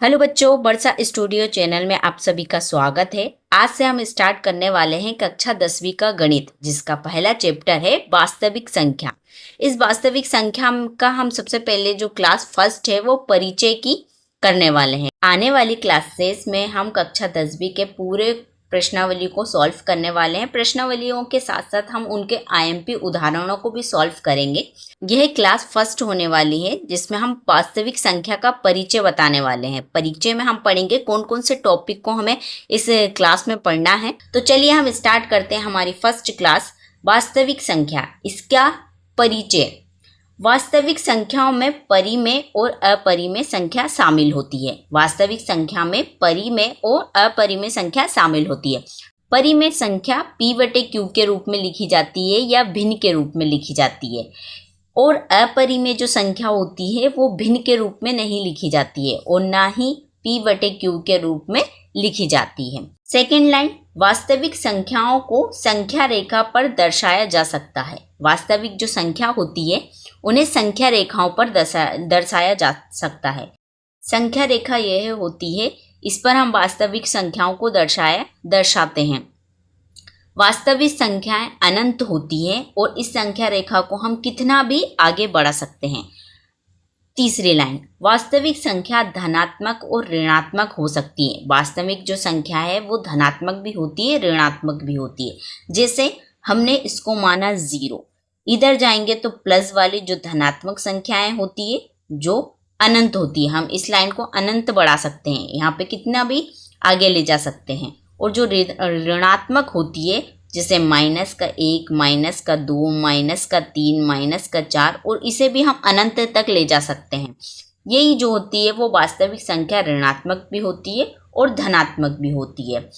Hello बच्चों, वर्षा studio channel में आप सभी का स्वागत है। आज से हम स्टार्ट करने वाले हैं कक्षा 10वीं का गणित, जिसका पहला चैप्टर है वास्तविक संख्या। इस वास्तविक संख्या का हम सबसे पहले जो क्लास फर्स्ट है वो परिचय की करने वाले हैं। आने वाली क्लासेस में हम कक्षा 10वीं के पूरे प्रश्नावली को सॉल्व करने वाले हैं। प्रश्नावलियों के साथ साथ हम उनके आईएमपी उदाहरणों को भी सॉल्व करेंगे। यह क्लास फर्स्ट होने वाली है, जिसमें हम वास्तविक संख्या का परिचय बताने वाले हैं। परिचय में हम पढ़ेंगे कौन कौन से टॉपिक को हमें इस क्लास में पढ़ना है। तो चलिए हम स्टार्ट करते हैं हमारी फर्स्ट क्लास, वास्तविक संख्या। इसका परिचय। वास्तविक संख्याओं में परिमेय और अपरिमेय संख्या शामिल होती है। वास्तविक संख्या में परिमेय और अपरिमेय संख्या शामिल होती है। परिमेय संख्या p/q के रूप में लिखी जाती है या भिन्न के रूप में लिखी जाती है, और अपरिमेय जो संख्या होती है वो भिन्न के रूप में नहीं लिखी जाती है और ना ही p/q के रूप में लिखी जाती है। सेकेंड लाइन, वास्तविक संख्याओं को संख्या रेखा पर दर्शाया जा सकता है। वास्तविक जो संख्या होती है उन्हें संख्या रेखाओं पर दर्शाया जा सकता है। संख्या रेखा यह होती है, इस पर हम वास्तविक संख्याओं को दर्शाते हैं। वास्तविक संख्याएं अनंत होती हैं और इस संख्या रेखा को हम कितना भी आगे बढ़ा सकते हैं। तीसरी लाइन, वास्तविक संख्या धनात्मक और ऋणात्मक हो सकती है। वास्तविक जो संख्या है वो धनात्मक भी होती है, ऋणात्मक भी होती है। जैसे हमने इसको माना 0, इधर जाएंगे तो प्लस वाली जो धनात्मक संख्याएं होती है जो अनंत होती है, हम इस लाइन को अनंत बढ़ा सकते हैं, यहाँ पे कितना भी आगे ले जा सकते हैं। और जो ऋणात्मक होती है, जैसे -1, -2, -3, -4, और इसे भी हम अनंत तक ले जा सकते हैं। यही जो होती है वो वास्तविक संख्या ऋणात्मक भी होती है और धनात्मक भी होती है।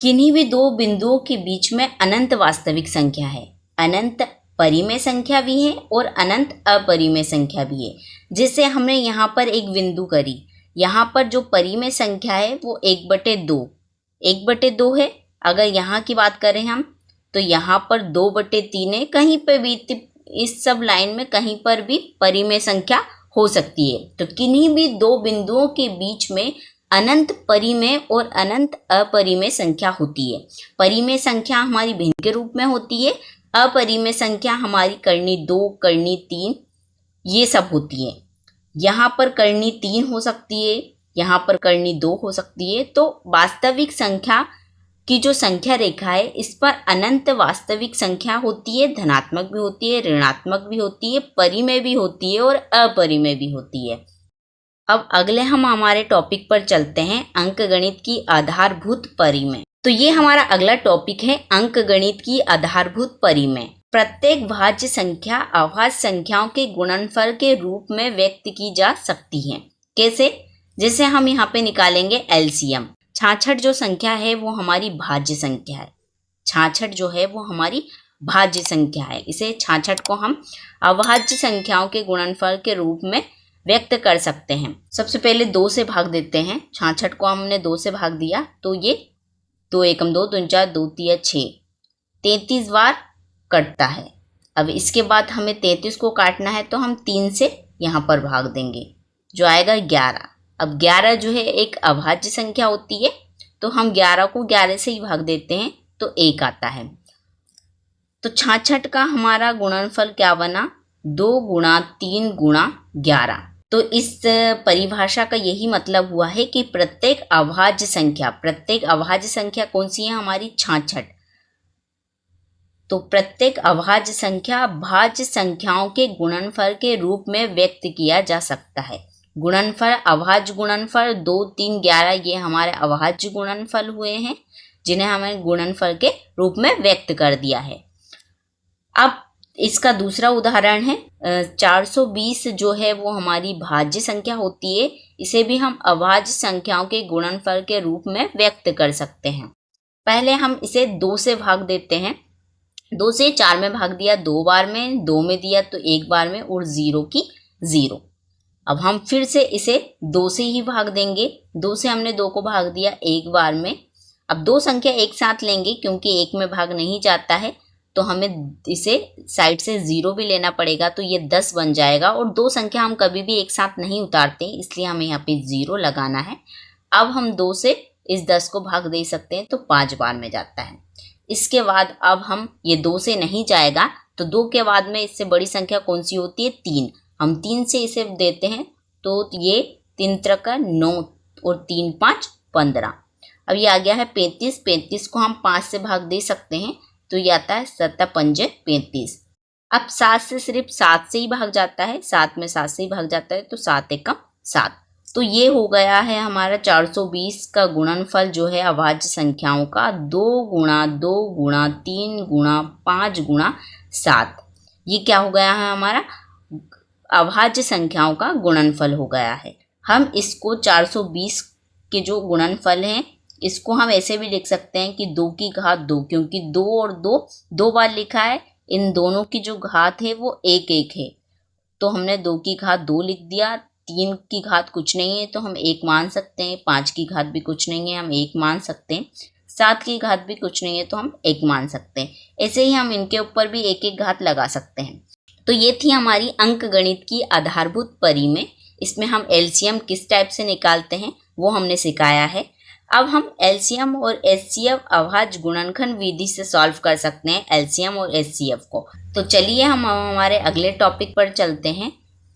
किन्हीं भी दो बिंदुओं के बीच में अनंत वास्तविक संख्या है। अनंत परिमेय संख्या भी है और अनंत अपरिमेय संख्या भी है। जैसे हमने यहाँ पर एक बिंदु करी, यहाँ पर जो परिमेय संख्या है वो 1/2 है। अगर यहाँ की बात करें हम तो यहाँ पर 2/3 है। कहीं पर भी इस सब लाइन में कहीं पर भी परिमेय संख्या हो सकती है। तो किन्हीं भी दो बिंदुओं के बीच में अनंत परिमेय और अनंत अपरिमेय संख्या होती है। परिमेय संख्या हमारी भिन्न के रूप में होती है, अपरिमेय संख्या हमारी कर्णी 2, कर्णी 3 ये सब होती है। यहाँ पर कर्णी 3 हो सकती है, यहाँ पर कर्णी 2 हो सकती है। तो वास्तविक संख्या की जो संख्या रेखा है इस पर अनंत वास्तविक संख्या होती है, धनात्मक भी होती है, ऋणात्मक भी होती है, परिमेय भी होती है और अपरिमेय भी होती है। अब अगले हम हमारे टॉपिक पर चलते हैं, अंकगणित की आधारभूत परिमेय। तो ये हमारा अगला टॉपिक है, अंकगणित की आधारभूत परिमेय। प्रत्येक भाज्य संख्या अभाज्य संख्याओं के गुणनफल के रूप में व्यक्त की जा सकती है। कैसे? जैसे हम यहाँ पे निकालेंगे एलसीएम। 66 जो संख्या है वो हमारी भाज्य संख्या है। 66 जो है वो हमारी भाज्य संख्या है। इसे 66 को हम अभाज्य संख्याओं के गुणनफल के रूप में व्यक्त कर सकते हैं। सबसे पहले 2 से भाग देते हैं। 66 को हमने 2 से भाग दिया तो ये 2 एकम 2, 2 4, 2 3 6, 33 बार कटता है। अब इसके बाद हमें 33 को काटना है तो हम 3 से यहाँ पर भाग देंगे, जो आएगा 11। अब 11 जो है एक अभाज्य संख्या होती है, तो हम 11 को 11 से ही भाग देते हैं तो 1 आता है। तो 66 का हमारा गुणनफल क्या बना? 2 × 3 × 11। तो इस परिभाषा का यही मतलब हुआ है कि प्रत्येक अभाज्य संख्या कौन सी है? हमारी 66। तो प्रत्येक अभाज्य संख्या भाज्य संख्याओं के गुणनफल के रूप में व्यक्त किया जा सकता है। गुणनफल, अभाज्य गुणनफल 2, 3, 11 ये हमारे अभाज्य गुणनफल हुए हैं, जिन्हें हमें गुणनफल के रूप में व्यक्त कर दिया है। अब इसका दूसरा उदाहरण है 420 जो है वो हमारी भाज्य संख्या होती है। इसे भी हम अभाज्य संख्याओं के गुणनफल के रूप में व्यक्त कर सकते हैं। पहले हम इसे 2 से भाग देते हैं। 2 से 4 में भाग दिया 2 बार में, 2 में दिया तो 1 बार में, और 0 की 0। अब हम फिर से इसे 2 से ही भाग देंगे। 2 से हमने 2 को भाग दिया 1 बार में। अब 2 संख्या एक साथ लेंगे क्योंकि 1 में भाग नहीं जाता है, तो हमें इसे साइड से 0 भी लेना पड़ेगा, तो ये 10 बन जाएगा। और दो संख्या हम कभी भी एक साथ नहीं उतारते, इसलिए हमें यहाँ पे 0 लगाना है। अब हम 2 से इस 10 को भाग दे सकते हैं, तो 5 बार में जाता है। इसके बाद अब हम ये 2 से नहीं जाएगा, तो 2 के बाद में इससे बड़ी संख्या कौन सी होती है? 3। हम 3 से इसे देते हैं, तो ये 3 त्रिका 9 और 3 5 15। अब ये आ गया है 35। 35 को हम 5 से भाग दे सकते हैं, तो ये आता है 7 पंजे 35। अब 7 से सिर्फ 7 से ही भाग जाता है, 7 में 7 से ही भाग जाता है, तो 7 एकम 7। तो ये हो गया है हमारा 420 का गुणनफल जो है अभाज्य संख्याओं का 2 गुणा 2 गुणा 3 गुणा 5 गुणा 7। ये क्या हो गया है? हमारा अभाज्य संख्याओं का गुणनफल हो गया है। हम इसको 420 के जो गुणनफल हैं, इसको हम ऐसे भी लिख सकते हैं कि 2 की घात 2, क्योंकि 2 और 2 2 बार लिखा है। इन दोनों की जो घात है वो 1 1 है, तो हमने 2 की घात 2 लिख दिया। 3 की घात कुछ नहीं है, तो हम 1 मान सकते हैं। 5 की घात भी कुछ नहीं है, हम 1 मान सकते हैं। 7 की घात भी कुछ नहीं है, तो हम 1 मान सकते हैं। ऐसे ही हम इनके ऊपर भी 1 1 घात लगा सकते हैं। तो ये थी हमारी अंकगणित की आधारभूत परिमेय। इसमें हम एलसीएम किस टाइप से निकालते हैं वो हमने सिखाया है। अब हम एलसीएम और एचसीएफ अभाज्य गुणनखंड विधि से सॉल्व कर सकते हैं एलसीएम और एचसीएफ को। तो चलिए हम हमारे अगले टॉपिक पर चलते हैं।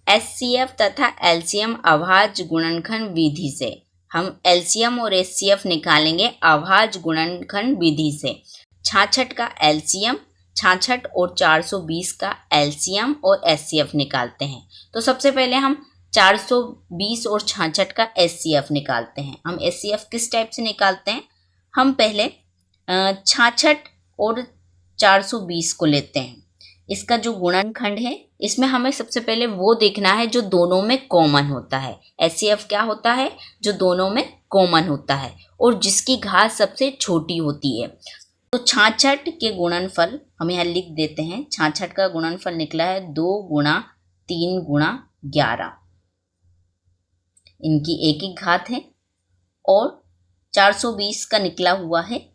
एचसीएफ तथा एलसीएम अभाज्य गुणनखंड विधि से हम एलसीएम और एचसीएफ निकालेंगे अभाज्य गुणनखंड विधि से। 66 का एलसीएम, 66 और 420 का एलसीएम और एचसीएफ निकालते हैं। तो सबसे पहले हम 420 और 66 का एचसीएफ निकालते हैं। हम एचसीएफ किस टाइप से निकालते हैं? हम पहले 66 और 420 को लेते हैं। इसका जो गुणनखंड है, इसमें हमें सबसे पहले वो देखना है जो दोनों में कॉमन होता है। एचसीएफ क्या होता है? जो दोनों में कॉमन होता है और जिसकी घात सबसे छोटी होती है। तो 66 के गुणनफल हम यहाँ लिख देते हैं। 66 का गुणनफल निकला है 2 गुणा 3 गुणा 11। इनकी एक ही घात है। और 420 का निकला हुआ है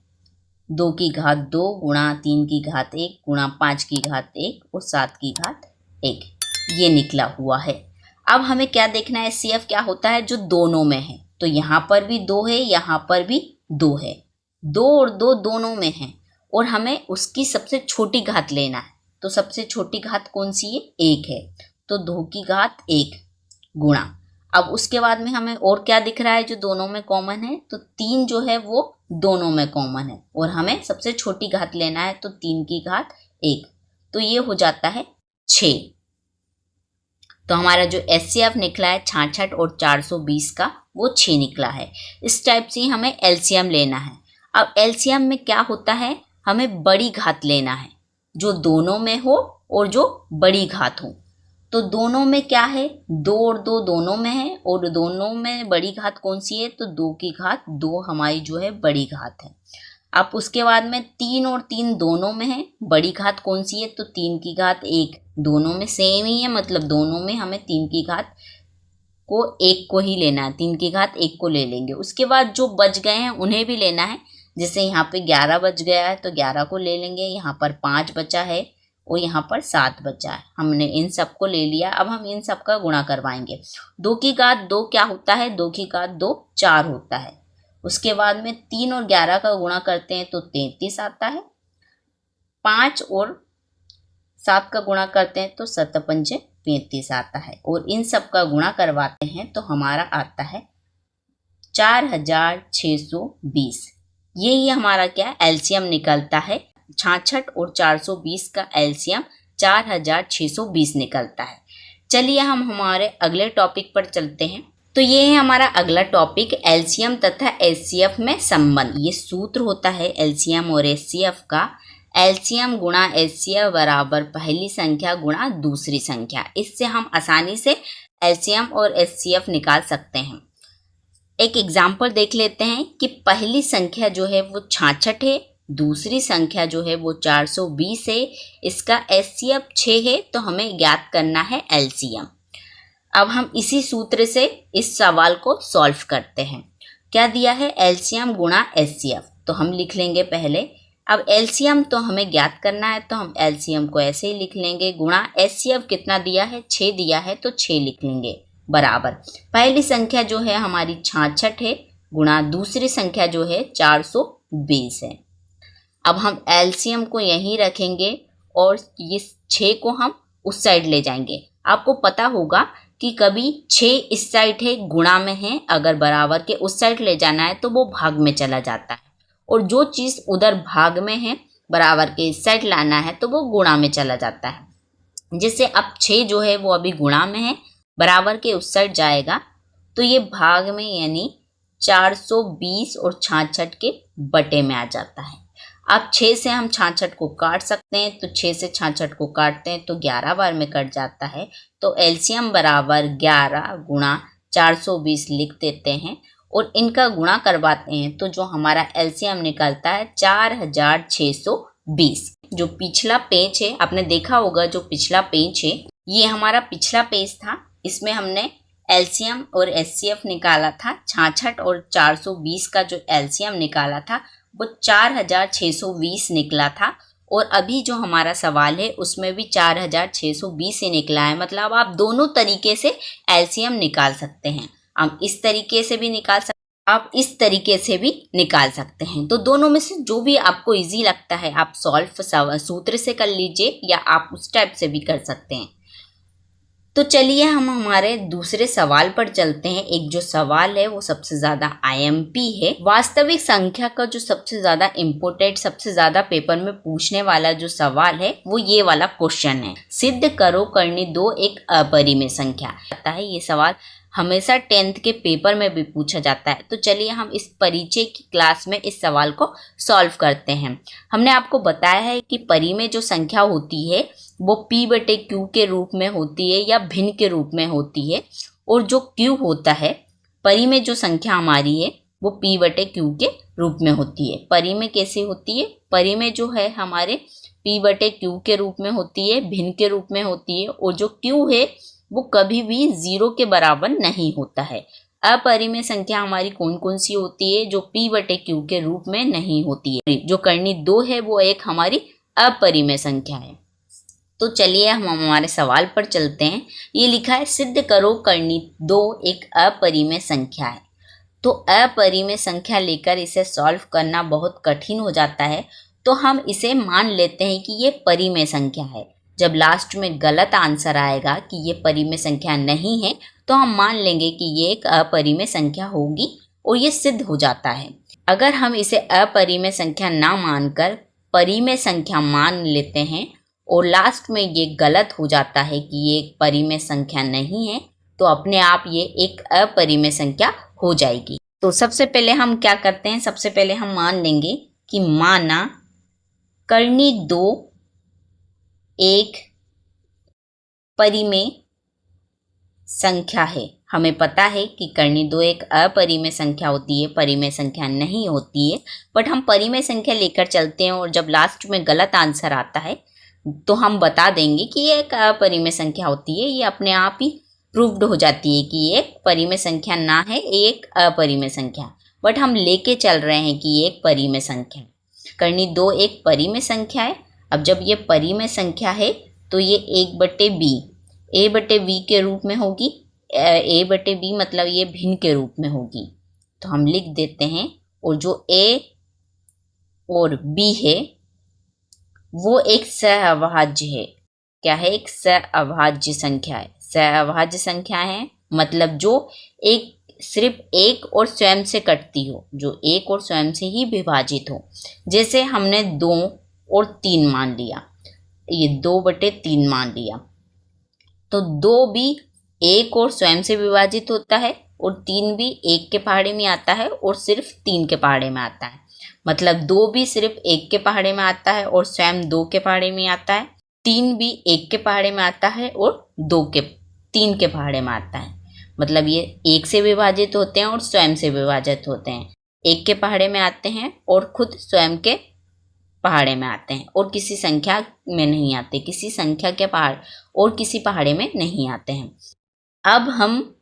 2 की घात 2 गुणा 3 की घात 1 गुणा 5 की घात 1 और 7 की घात 1। ये निकला हुआ है। अब हमें क्या देखना है? एचसीएफ क्या होता है? जो दोनों में है। तो यहाँ पर भी 2 है, यहाँ पर भी 2 है। 2 और 2 दोनों में है और हमें उसकी सबसे छोटी घात लेना है। तो सबसे छोटी घात कौन सी है? 1 है। तो 2 की घात 1 गुणा। अब उसके बाद में हमें और क्या दिख रहा है जो दोनों में कॉमन है? तो 3 जो है वो दोनों में कॉमन है और हमें सबसे छोटी घात लेना है, तो 3 की घात 1। तो ये हो जाता है 6। तो हमारा जो एचसीएफ निकला है 66 और 420 का, वो 6 निकला है। इस टाइप से हमें एलसीएम लेना है। अब एलसीएम में क्या होता है? हमें बड़ी घात लेना है जो दोनों में हो और जो बड़ी घात हो। तो दोनों में क्या है? 2 और 2 दोनों में है और दोनों में बड़ी घात कौन सी है? तो 2 की घात 2 हमारी जो है बड़ी घात है। अब उसके बाद में 3 और 3 दोनों में है। बड़ी घात कौन सी है? तो 3 की घात 1। दोनों में सेम ही है, मतलब दोनों में हमें 3 की घात को 1 को ही लेना है। 3 की घात 1 को ले लेंगे। उसके बाद जो बच गए हैं उन्हें भी लेना है। जैसे यहाँ पे 11 बच गया है तो 11 को ले लेंगे। यहाँ पर 5 बचा है और यहाँ पर 7 बचा है। हमने इन सब को ले लिया। अब हम इन सब का गुणा करवाएंगे। 2 की घात 2 क्या होता है? 2 की घात 2 4 होता है। उसके बाद में 3 और 11 का गुणा करते हैं तो 33 आता है। 5 और 7 का गुणा करते हैं तो 7 पंजे 35 आता है। और इन सब का गुणा करवाते हैं तो हमारा आता है 4620। यही हमारा क्या एलसीएम निकलता है। 66 और 420 का एलसीएम 4620 निकलता है। चलिए हम हमारे अगले टॉपिक पर चलते हैं। तो ये है हमारा अगला टॉपिक, एलसीएम तथा एचसीएफ में संबंध। ये सूत्र होता है एलसीएम और एचसीएफ का। एलसीएम गुणा एचसीएफ बराबर पहली संख्या गुणा दूसरी संख्या। इससे हम आसानी से एलसीएम और एचसीएफ निकाल सकते हैं। एक एग्जाम्पल देख लेते हैं कि पहली संख्या जो है वो 66 है, दूसरी संख्या जो है वो 420 है। इसका एचसीएफ 6 है, तो हमें ज्ञात करना है एलसीएम। अब हम इसी सूत्र से इस सवाल को सॉल्व करते हैं। क्या दिया है? एलसीएम गुणा एचसीएफ। तो हम लिख लेंगे पहले अब एलसीएम तो हमें ज्ञात करना है, तो हम एलसीएम को ऐसे ही लिख लेंगे, गुणा एचसीएफ कितना दिया है, 6 दिया है तो 6 लिख लेंगे, बराबर पहली संख्या जो है हमारी 66 है, गुणा दूसरी संख्या जो है 420 है। अब हम एलसीएम को यहीं रखेंगे और ये 6 को हम उस साइड ले जाएंगे। आपको पता होगा कि कभी 6 इस साइड है, गुणा में है, अगर बराबर के उस साइड ले जाना है तो वो भाग में चला जाता है, और जो चीज़ उधर भाग में है बराबर के इस साइड लाना है तो वो गुणा में चला जाता है। जैसे अब 6 जो है वो अभी गुणा में है, बराबर के उस साइड जाएगा तो ये भाग में यानी 420 और 66 के बटे में आ जाता है। अब 6 से हम 66 को काट सकते हैं, तो 6 से 66 को काटते हैं तो 11 बार में कट जाता है, तो एलसीएम बराबर 11 गुणा 420 लिख देते हैं और इनका गुणा करवाते हैं तो जो हमारा एलसीएम निकलता है 4620। जो पिछला पेज है आपने देखा होगा, जो पिछला पेज है ये हमारा पिछला पेज था, इसमें हमने एलसीएम और एचसीएफ निकाला था, 66 और 420 का जो एलसीएम निकाला था वो 4620 निकला था, और अभी जो हमारा सवाल है उसमें भी 4620 ही निकला है। मतलब आप दोनों तरीके से एलसीएम निकाल सकते हैं, हम इस तरीके से भी निकाल सकते हैं, आप इस तरीके से भी निकाल सकते हैं। तो दोनों में से जो भी आपको इजी लगता है आप सॉल्व सूत्र से कर लीजिए या आप उस टाइप से भी कर सकते हैं। तो चलिए हम हमारे दूसरे सवाल पर चलते हैं। एक जो सवाल है वो सबसे ज़्यादा आईएमपी है। वास्तविक संख्या का जो सबसे ज़्यादा इम्पोर्टेंट, सबसे ज़्यादा पेपर में पूछने वाला जो सवाल है वो ये वाला क्वेश्चन है, सिद्ध करो करनी 2 एक अपरिमेय संख्या। आता है ये सवाल हमेशा 10th के पेपर में भी पूछा जाता है। तो चलिए हम इस परिचय की क्लास में इस सवाल को सॉल्व करते हैं। हमने आपको बताया है कि परिमेय जो संख्या होती है वो p/q के रूप में होती है या भिन्न के रूप में होती है, और जो q होता है परिमेय जो संख्या हमारी है वो p/q के रूप में होती है। परिमेय कैसे होती है? परिमेय जो है हमारे p/q के रूप में होती है, भिन्न के रूप में होती है, और जो q है वो कभी भी 0 के बराबर नहीं होता है। अपरिमेय संख्या हमारी कौन कौन सी होती है? जो p/q के रूप में नहीं होती है। जो करनी 2 है वो एक हमारी अपरिमेय संख्या है। तो चलिए हम हमारे सवाल पर चलते हैं। ये लिखा है सिद्ध करो करनी 2 एक अपरिमेय संख्या है। तो अपरिमेय संख्या लेकर इसे सॉल्व करना बहुत कठिन हो जाता है, तो हम इसे मान लेते हैं कि ये परिमेय संख्या है। जब लास्ट में गलत आंसर आएगा कि ये परिमेय संख्या नहीं है तो हम मान लेंगे कि ये एक अपरिमेय संख्या होगी और ये सिद्ध हो जाता है। अगर हम इसे अपरिमेय संख्या ना मानकर परिमेय संख्या मान लेते हैं और लास्ट में ये गलत हो जाता है कि ये एक परिमेय संख्या नहीं है, तो अपने आप ये एक अपरिमेय संख्या हो जाएगी। तो सबसे पहले हम क्या करते हैं, सबसे पहले हम मान लेंगे कि माना करनी 2 एक परिमेय संख्या है। हमें पता है कि करनी 2 एक अपरिमेय संख्या होती है, परिमेय संख्या नहीं होती है, बट हम परिमेय संख्या लेकर चलते हैं और जब लास्ट में गलत आंसर आता है तो हम बता देंगे कि ये एक अपरिमेय संख्या होती है। ये अपने आप ही प्रूव्ड हो जाती है कि ये एक परिमेय संख्या ना है, एक अपरिमेय संख्या, बट हम लेके चल रहे हैं कि ये एक परिमेय संख्या है। करनी 2 एक परिमेय संख्या है। अब जब ये परिमेय संख्या है तो ये 1/b a/b के रूप में होगी। a/b मतलब ये भिन्न के रूप में होगी, तो हम लिख देते हैं। और जो a और b है वो एक सहअभाज्य है। क्या है? एक सहअभाज्य संख्या है। सहअभाज्य संख्या है मतलब जो एक सिर्फ एक और स्वयं से कटती हो, जो एक और स्वयं से ही विभाजित हो। जैसे हमने 2 और 3 मान लिया, ये 2/3 मान लिया, तो 2 भी एक और स्वयं से विभाजित होता है और 3 भी एक के पहाड़े में आता है और सिर्फ 3 के पहाड़े में आता है। मतलब 2 भी सिर्फ एक के पहाड़े में आता है और स्वयं 2 के पहाड़े में आता है। 3 भी एक के पहाड़े में आता है और 3 के पहाड़े में आता है। मतलब ये एक से विभाजित होते हैं और स्वयं से विभाजित होते हैं। एक के पहाड़े में आते हैं और खुद स्वयं के पहाड़े में आते हैं और किसी संख्या में नहीं आते, किसी संख्या के पहाड़ और किसी पहाड़े में नहीं आते हैं। अब हम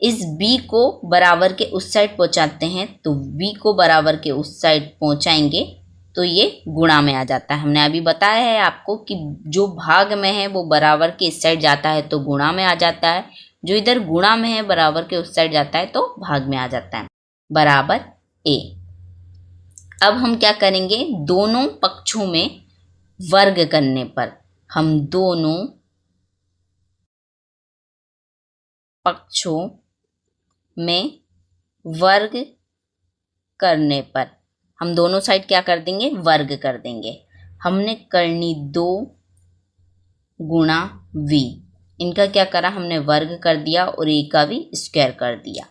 इस b को बराबर के उस साइड पहुंचाते हैं, तो b को बराबर के उस साइड पहुंचाएंगे तो ये गुणा में आ जाता है। हमने अभी बताया है आपको कि जो भाग में है वो बराबर के इस साइड जाता है तो गुणा में आ जाता है, जो इधर गुणा में है बराबर के उस साइड जाता है तो भाग में आ जाता है। बराबर ए। अब हम क्या करेंगे, दोनों पक्षों में वर्ग करने पर, हम दोनों पक्षों में वर्ग करने पर हम दोनों साइड क्या कर देंगे, वर्ग कर देंगे। हमने करनी 2 गुणा v, इनका क्या करा, हमने वर्ग कर दिया और a का भी स्क्वायर कर दिया।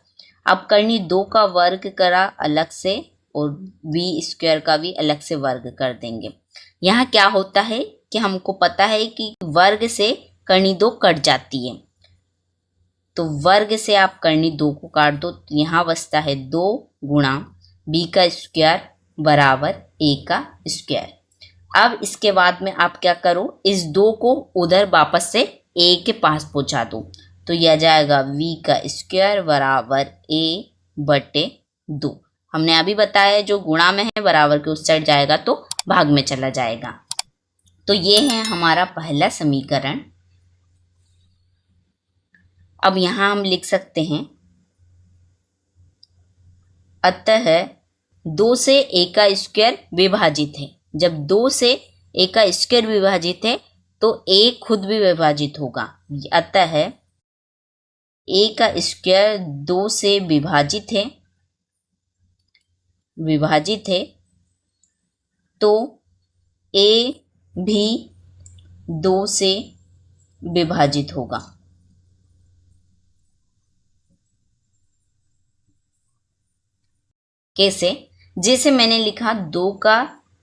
अब करनी 2 का वर्ग करा अलग से और v स्क्वायर का भी अलग से वर्ग कर देंगे। यहाँ क्या होता है कि हमको पता है कि वर्ग से करनी 2 कट जाती है, तो वर्ग से आप करनी 2 को काट दो, तो यहाँ बचता है 2 गुणा b का स्क्वायर बराबर a का स्क्वायर। अब इसके बाद में आप क्या करो, इस 2 को उधर वापस से a के पास पहुँचा दो, तो यह जाएगा v का स्क्वायर बराबर a बटे 2। हमने अभी बताया जो गुणा में है बराबर के उस साइड जाएगा तो भाग में चला जाएगा। तो ये है हमारा पहला समीकरण। अब यहाँ हम लिख सकते हैं, अतः 2 से a का स्क्वायर विभाजित है। जब 2 से a का स्क्वायर विभाजित है तो a खुद भी विभाजित होगा। अतः a का स्क्वायर 2 से विभाजित है तो a भी 2 से विभाजित होगा। कैसे, जैसे मैंने लिखा 2 का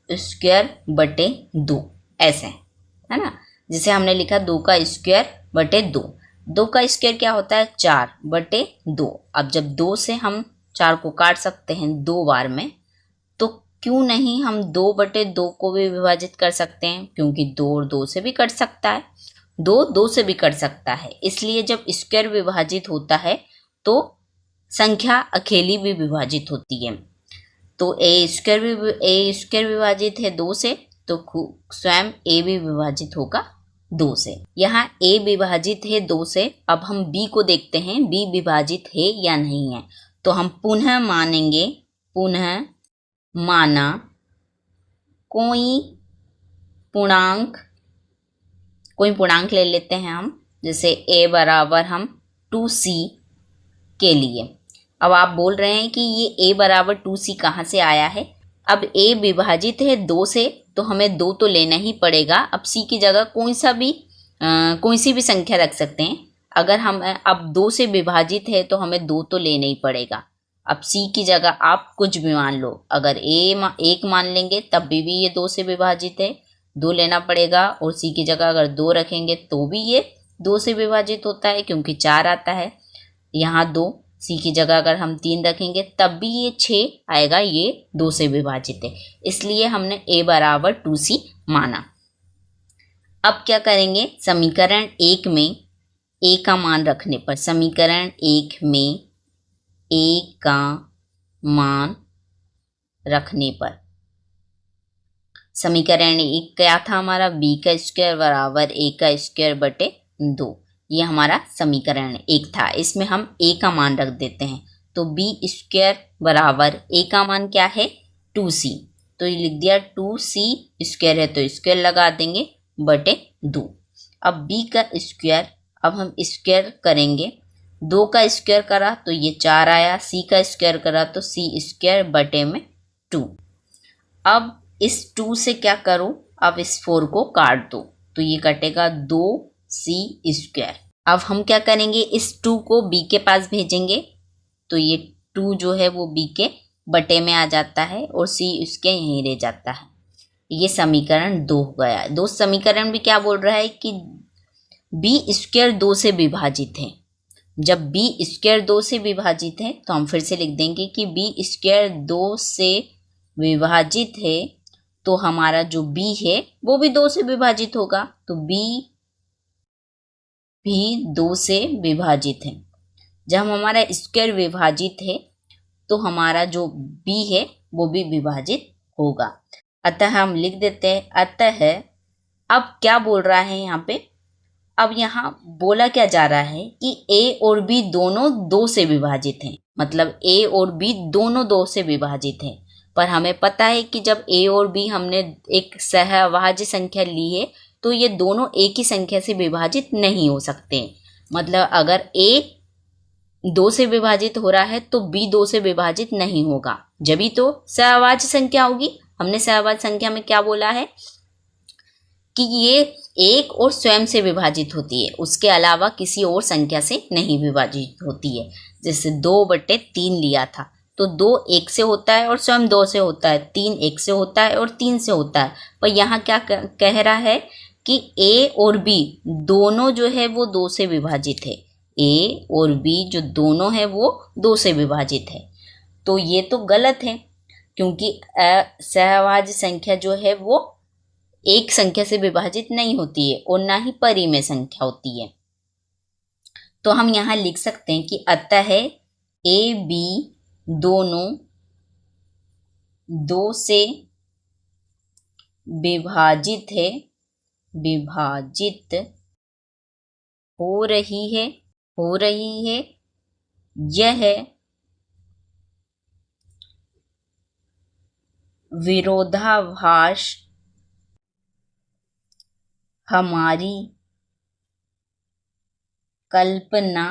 स्क्वायर बटे 2, ऐसे है ना। जैसे हमने लिखा 2 का स्क्वायर बटे 2, 2 का स्क्वायर क्या होता है 4 बटे 2। अब जब 2 से हम 4 को काट सकते हैं 2 बार में, तो क्यों नहीं हम 2 बटे 2 को भी विभाजित कर सकते हैं, क्योंकि 2 और 2 से भी कट सकता है, 2 2 से भी कट सकता है। इसलिए जब स्क्वायर विभाजित होता है तो संख्या अकेली भी विभाजित होती है। तो a स्क्वायर विभाजित है 2 से, तो स्वयं a भी विभाजित होगा 2 से। यहाँ a विभाजित है 2 से। अब हम b को देखते हैं, b विभाजित है या नहीं है। तो हम पुनः मानेंगे, पुनः माना कोई पूर्णांक ले लेते हैं हम, जैसे a बराबर हम 2c के लिए। अब आप बोल रहे हैं कि ये a बराबर 2c कहाँ से आया है। अब a विभाजित है 2 से तो हमें 2 तो लेना ही पड़ेगा। अब c की जगह कोई सी भी संख्या रख सकते हैं। अगर हम अब 2 से विभाजित है तो हमें 2 तो लेना ही पड़ेगा। अब c की जगह आप कुछ भी मान लो, अगर एक मान लेंगे तब भी ये 2 से विभाजित है, 2 लेना पड़ेगा। और c की जगह अगर 2 रखेंगे तो भी ये 2 से विभाजित होता है, क्योंकि 4 आता है। यहाँ 2, c की जगह अगर हम 3 रखेंगे तब भी ये 6 आएगा, ये 2 से विभाजित है। इसलिए हमने a बराबर 2c माना। अब क्या करेंगे, समीकरण 1 में a का मान रखने पर, समीकरण 1 में a का मान रखने पर, समीकरण 1 क्या था हमारा, b का स्क्वायर बराबर a का स्क्वायर बटे 2। ये हमारा समीकरण 1 था। इसमें हम a का मान रख देते हैं, तो b स्क्वायर बराबर a का मान क्या है 2c, तो ये लिख दिया 2c स्क्वायर है तो स्क्वायर लगा देंगे बटे 2। अब b का स्क्वायर, अब हम स्क्वायर करेंगे, 2 का स्क्वायर करा तो ये 4 आया, c का स्क्वायर करा तो c स्क्वायर बटे में 2। अब इस 2 से क्या करो, अब इस 4 को काट दो तो ये कटेगा 2c स्क्वायर। अब हम क्या करेंगे, इस 2 को b के पास भेजेंगे तो ये 2 जो है वो b के बटे में आ जाता है और c उसके यहीं रह जाता है। ये समीकरण 2 हो गया। दो समीकरण भी क्या बोल रहा है कि b स्क्वायर 2 से विभाजित है। जब b स्क्वायर 2 से विभाजित है तो हम फिर से लिख देंगे कि b स्क्वायर 2 से विभाजित है तो हमारा जो b है वो भी 2 से विभाजित होगा, तो b भी 2 से विभाजित है। जब हमारा स्क्वायर विभाजित है तो हमारा जो b है वो भी विभाजित होगा। अतः हम लिख देते हैं अतः। अब क्या बोल रहा है यहाँ पे, अब यहाँ बोला क्या जा रहा है कि ए और बी दोनों 2 से विभाजित हैं, मतलब ए और बी दोनों 2 से विभाजित हैं। पर हमें पता है कि जब ए और बी हमने एक सहअभाज्य संख्या ली है तो ये दोनों एक ही संख्या से विभाजित नहीं हो सकते। मतलब अगर ए 2 से विभाजित हो रहा है तो बी 2 से विभाजित नहीं होगा, जब ही तो सहअभाज्य संख्या होगी। हमने सहअभाज्य संख्या में क्या बोला है कि ये एक और स्वयं से विभाजित होती है, उसके अलावा किसी और संख्या से नहीं विभाजित होती है। जैसे 2/3 लिया था तो 2 1 से होता है और स्वयं 2 से होता है, 3 1 से होता है और 3 से होता है। पर यहाँ क्या कह रहा है कि ए और बी दोनों जो है वो 2 से विभाजित है। ए और बी जो दोनों है वो 2 से विभाजित है। तो ये तो गलत है, क्योंकि सहअभाज्य संख्या जो है वो एक संख्या से विभाजित नहीं होती है और ना ही परिमेय संख्या होती है। तो हम यहाँ लिख सकते हैं कि अतः ए बी दोनों 2 से विभाजित है, विभाजित हो रही है, यह विरोधाभास हमारी कल्पना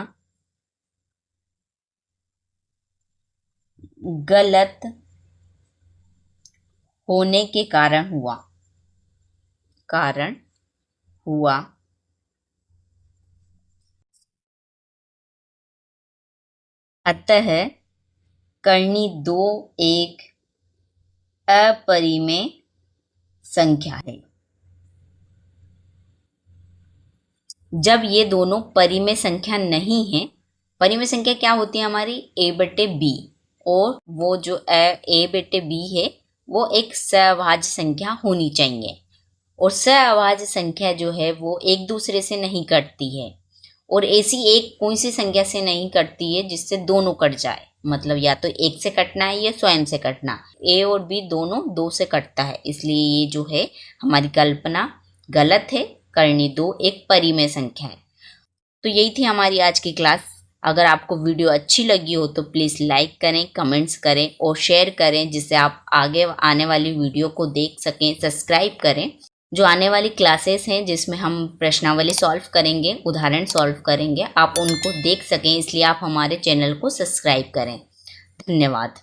गलत होने के कारण हुआ, अतः करनी 2 एक अपरिमेय संख्या है। जब ये दोनों परिमेय संख्या नहीं है, परिमेय संख्या क्या होती है हमारी, a/b, और वो जो a/b है वो एक सहअभाज्य संख्या होनी चाहिए। और सहअभाज्य संख्या जो है वो एक दूसरे से नहीं कटती है, और ऐसी एक कोई सी संख्या से नहीं कटती है जिससे दोनों कट जाए। मतलब या तो एक से कटना है या स्वयं से कटना। ए और बी दोनों 2 से कटता है, इसलिए ये जो है हमारी कल्पना गलत है। करनी 2 एक परिमेय संख्या है। तो यही थी हमारी आज की क्लास। अगर आपको वीडियो अच्छी लगी हो तो प्लीज़ लाइक करें, कमेंट्स करें और शेयर करें, जिससे आप आगे आने वाली वीडियो को देख सकें। सब्सक्राइब करें। जो आने वाली क्लासेस हैं जिसमें हम प्रश्नावली सॉल्व करेंगे, उदाहरण सॉल्व करेंगे, आप उनको देख सकें, इसलिए आप हमारे चैनल को सब्सक्राइब करें। धन्यवाद।